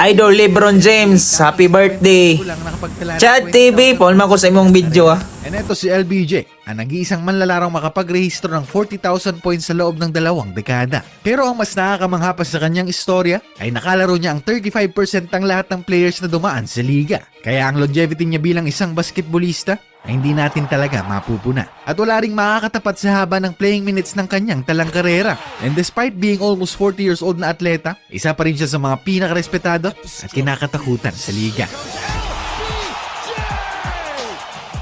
Idol LeBron James, happy birthday. Chat TV, Paul ko sa imong video ah. And ito si LBJ, ang nag-iisang manlalarong makapagrehistro ng 40,000 points sa loob ng 2 dekada. Pero ang mas nakakamangha pa sa kanyang istorya ay nakalaro niya ang 35% ng lahat ng players na dumaan sa liga. Kaya ang longevity niya bilang isang basketballista ay hindi natin talaga mapupuna. At wala ring makakatapat sa haba ng playing minutes ng kanyang talang karera. And despite being almost 40 years old na atleta, isa pa rin siya sa mga pinakarespetado at kinakatakutan sa liga.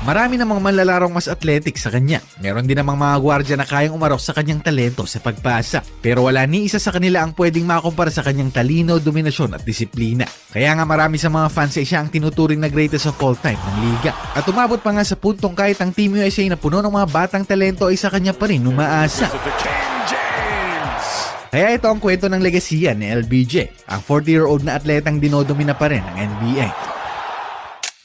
Marami namang manlalarong mas athletic sa kanya. Meron din namang mga gwardya na kayang umarok sa kanyang talento sa pagpasa. Pero wala ni isa sa kanila ang pwedeng makumpara sa kanyang talino, dominasyon at disiplina. Kaya nga marami sa mga fans ay siya ang tinuturing na greatest of all time ng liga. At umabot pa nga sa puntong kahit ang Team USA na puno ng mga batang talento ay sa kanya pa rin umaasa. Kaya ito ang kwento ng legasiya ni LBJ, ang 40-year-old na atletang dinodomina pa rin ng NBA.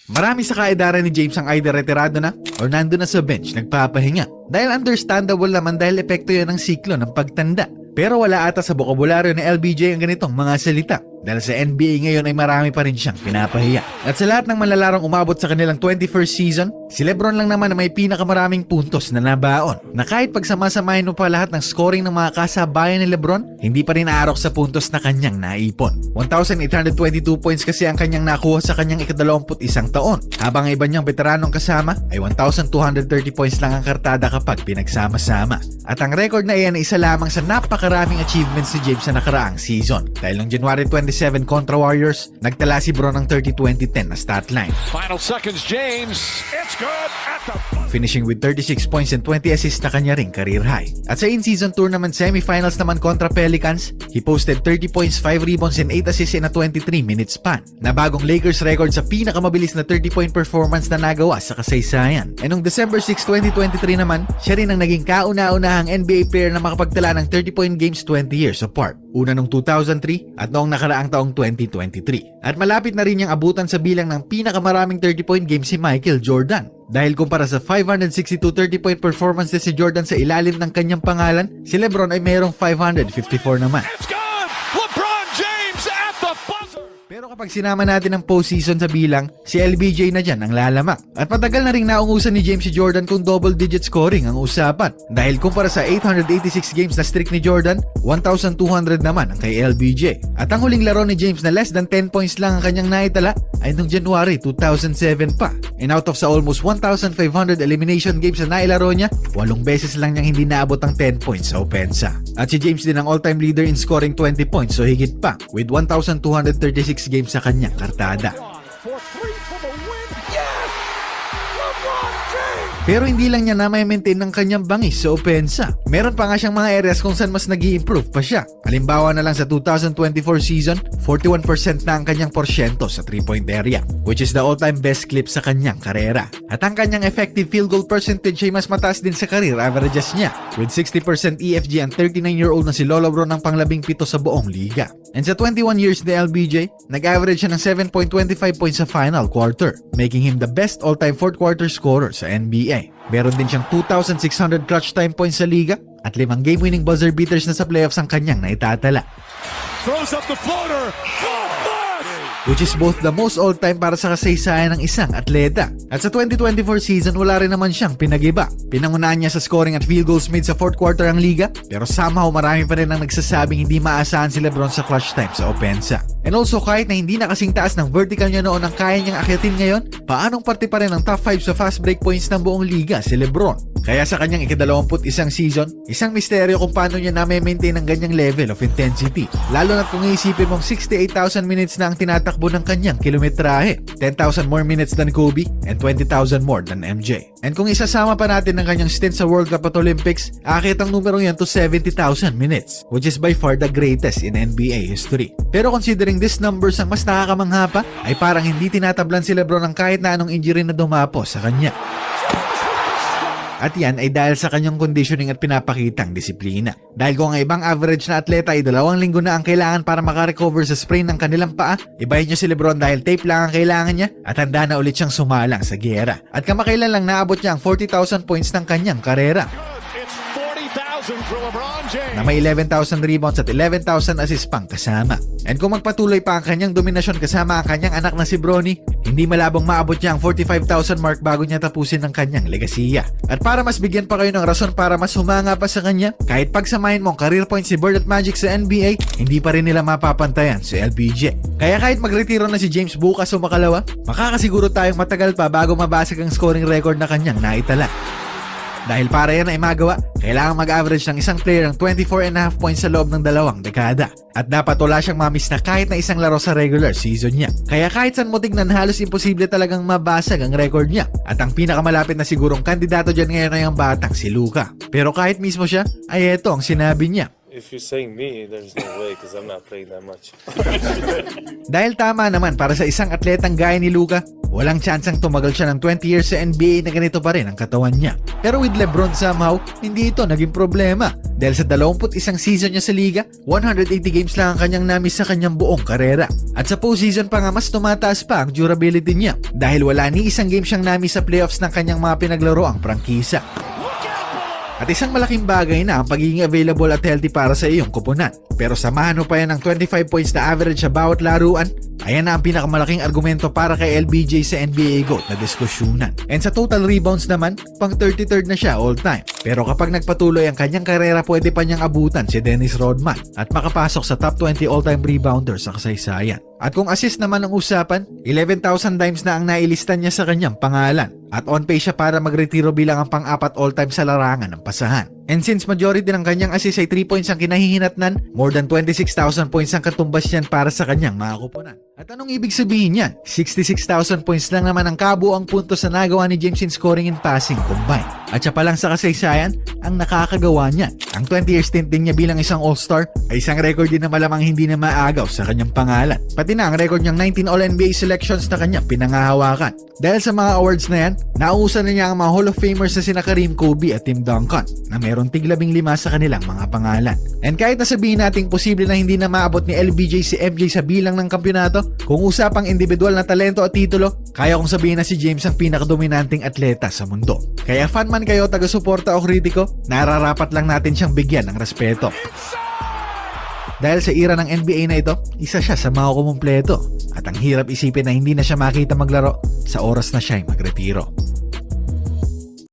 Marami sa kaedaran ni James ang either retirado na o nando na sa bench nagpapahinga. Dahil understandable naman dahil epekto yan ng siklo ng pagtanda. Pero wala ata sa bokabularyo ni LBJ ang ganitong mga salita. Dahil sa NBA ngayon ay marami pa rin siyang pinapahiya. At sa lahat ng manlalarong umabot sa kanilang 21st season, si LeBron lang naman na may pinakamaraming puntos na nabaon. Na kahit pagsamasamahin mo pa lahat ng scoring ng mga kasabayan ni LeBron, hindi pa rin aarok sa puntos na kanyang naipon. 1,822 points kasi ang kanyang nakuha sa kanyang ika-21 taon. Habang ang iba niyang veteranong kasama ay 1,230 points lang ang kartada kapag pinagsama-sama. At ang record na iyan ay isa lamang sa napakaraming achievements ni James sa nakaraang season. Dahil noong January 27 kontra Warriors, nagtala si Bron ng 30-20-10 na stat line. Final seconds, James. It's good at the Finishing with 36 points and 20 assists na kanya ring career high. At sa in-season tournament semifinals naman kontra Pelicans, he posted 30 points, 5 rebounds and 8 assists in a 23-minute span. Na bagong Lakers record sa pinakamabilis na 30-point performance na nagawa sa kasaysayan. And noong December 6, 2023 naman, siya rin ang naging kauna-unahang NBA player na makapagtala ng 30-point games 20 years apart. Una noong 2003 at noong nakaraang taong 2023. At malapit na rin niyang abutan sa bilang ng pinakamaraming 30-point games si Michael Jordan. Dahil kumpara sa 562 30-point performances si Jordan sa ilalim ng kanyang pangalan, si LeBron ay mayroong 554 naman. It's good. LeBron James at the buzzer. Pero kapag sinama natin ang postseason sa bilang, si LBJ na dyan ang lalamak. At matagal na rin naungusan ni James si Jordan kung double-digit scoring ang usapan. Dahil kumpara sa 886 games na streak ni Jordan, 1,200 naman ang kay LBJ. At ang huling laro ni James na less than 10 points lang ang kanyang naitala ay noong January 2007 pa. And out of sa almost 1,500 elimination games na nailaro niya, 8 beses lang niyang hindi naabot ang 10 points sa opensa. At si James din ang all-time leader in scoring 20 points so higit pa with 1,236 games sa kanyang kartada. Pero hindi lang niya na may maintain ng kanyang bangis sa opensa. Meron pa nga siyang mga areas kung saan mas nag-i-improve pa siya. Halimbawa na lang sa 2024 season, 41% na ang kanyang porsyento sa 3-point area, which is the all-time best clip sa kanyang karera. At ang kanyang effective field goal percentage ay mas mataas din sa career averages niya, with 60% EFG ang 39-year-old na si Lolo Bron ang pang-17 sa buong liga. And sa 21 years ni LBJ, nag-average siya ng 7.25 points sa final quarter, making him the best all-time fourth quarter scorer sa NBA. Meron din siyang 2,600 clutch time points sa liga at 5 game-winning buzzer beaters na sa playoffs ang kanyang naitatala. Throws up the floater. Which is both the most all-time para sa kasaysayan ng isang atleta. At sa 2024 season, wala rin naman siyang pinag-iba. Pinangunahan niya sa scoring at field goals made sa fourth quarter ang liga, pero somehow marami pa rin ang nagsasabing hindi maasahan si LeBron sa clutch time sa opensa. And also kahit na hindi na kasing taas ng vertical niya noon ang kaya niyang akyatin ngayon, paanong parte pa rin ng top 5 sa fast break points ng buong liga si LeBron. Kaya sa kanyang ika-21 season, isang misteryo kung paano niya na-maintain ang ganyang level of intensity. Lalo na kung iisipin mong 68,000 minutes na ang tinatakbo ng kanyang kilometrahe, 10,000 more minutes than Kobe, and 20,000 more than MJ. And kung isasama pa natin ang kanyang stint sa World Cup at Olympics, aakit ang numerong yan to 70,000 minutes, which is by far the greatest in NBA history. Pero considering these numbers ang mas nakakamangha pa, ay parang hindi tinatablan si LeBron ng kahit na anong injury na dumapo sa kanya. At yan ay dahil sa kanyang conditioning at pinapakitang disiplina. Dahil kung ang ibang average na atleta ay 2 linggo na ang kailangan para makarecover sa sprain ng kanilang paa, ibahin nyo si LeBron dahil tape lang ang kailangan niya at handa na ulit siyang sumalang sa giyera. At kamakailan lang naabot niya ang 40,000 points ng kanyang karera. It's 40,000 for LeBron James. na may 11,000 rebounds at 11,000 assists pang kasama. And kung magpatuloy pa ang kanyang dominasyon kasama ang kanyang anak na si Bronny, hindi malabong maabot niya ang 45,000 mark bago niya tapusin ang kanyang legasiya. At para mas bigyan pa kayo ng rason para mas humanga pa sa kanya, kahit pagsamahin mo ang career points si Bird at Magic sa NBA, hindi pa rin nila mapapantayan si LBJ. Kaya kahit magretiro na si James bukas o makalawa, makakasiguro tayong matagal pa bago mabasag ang scoring record na kanyang naitala. Dahil para yan ay magawa, kailangan mag-average ng isang player ng 24.5 points sa loob ng 2 dekada. At dapat wala siyang mamiss na kahit na isang laro sa regular season niya. Kaya kahit saan mo tignan, halos imposible talagang mabasag ang record niya. At ang pinakamalapit na sigurong kandidato dyan ngayon ay ang batang si Luka. Pero kahit mismo siya, ay eto ang sinabi niya. If you're saying me, there's no way because I'm not playing that much. Dahil tama naman para sa isang atletang gaya ni Luka, walang tsansang tumagal siya ng 20 years sa NBA na ganito pa rin ang katawan niya. Pero with LeBron somehow, hindi ito naging problema. Dahil sa 21 season niya sa liga, 180 games lang ang kanyang namiss sa kanyang buong karera. At sa postseason pa nga mas tumataas pa ang durability niya dahil wala ni isang game siyang namiss sa playoffs ng kanyang mga pinaglaro ang prangkisa. At isang malaking bagay na ang pagiging available at healthy para sa iyong koponan. Pero samahan mo pa yan ng 25 points na average sa bawat laruan, ayan na ang pinakamalaking argumento para kay LBJ sa NBA GOAT na diskusyonan. And sa total rebounds naman, pang 33rd na siya all time. Pero kapag nagpatuloy ang kanyang karera, pwede pa niyang abutan si Dennis Rodman at makapasok sa top 20 all-time rebounders sa kasaysayan. At kung assist naman ang usapan, 11,000 times na ang nailista niya sa kanyang pangalan. At on pace siya para magretiro bilang ang pang-4 all-time sa larangan ng pasahan. And since majority ng kanyang assist ay 3 points ang kinahihinatnan, more than 26,000 points ang katumbas niyan para sa kanyang mga koponan. At anong ibig sabihin niyan? 66,000 points lang naman ang kabuang puntos na nagawa ni James in scoring and passing combined. At siya pa lang sa kasaysayan, ang nakakagawa niyan. Ang 20-year stint din niya bilang isang all-star ay isang record din na malamang hindi na maagaw sa kanyang pangalan. Pati na ang record niyang 19 All-NBA selections na kanyang pinangahawakan. Dahil sa mga awards na yan, nauusan na niya ang mga Hall of Famers na sina Kareem, Kobe at Tim Duncan na meron tig-15 sa kanilang mga pangalan. And kahit nasabihin nating posible na hindi na maabot ni LBJ si MJ sa bilang ng kampyonato, kung usapang individual na talento at titulo, kaya kong sabihin na si James ang pinakadominanting atleta sa mundo. Kaya fan man kayo, taga-suporta o kritiko, nararapat lang natin siyang bigyan ng respeto. Dahil sa era ng NBA na ito, isa siya sa mga kumumpleto at ang hirap isipin na hindi na siya makita maglaro sa oras na siya ay magretiro.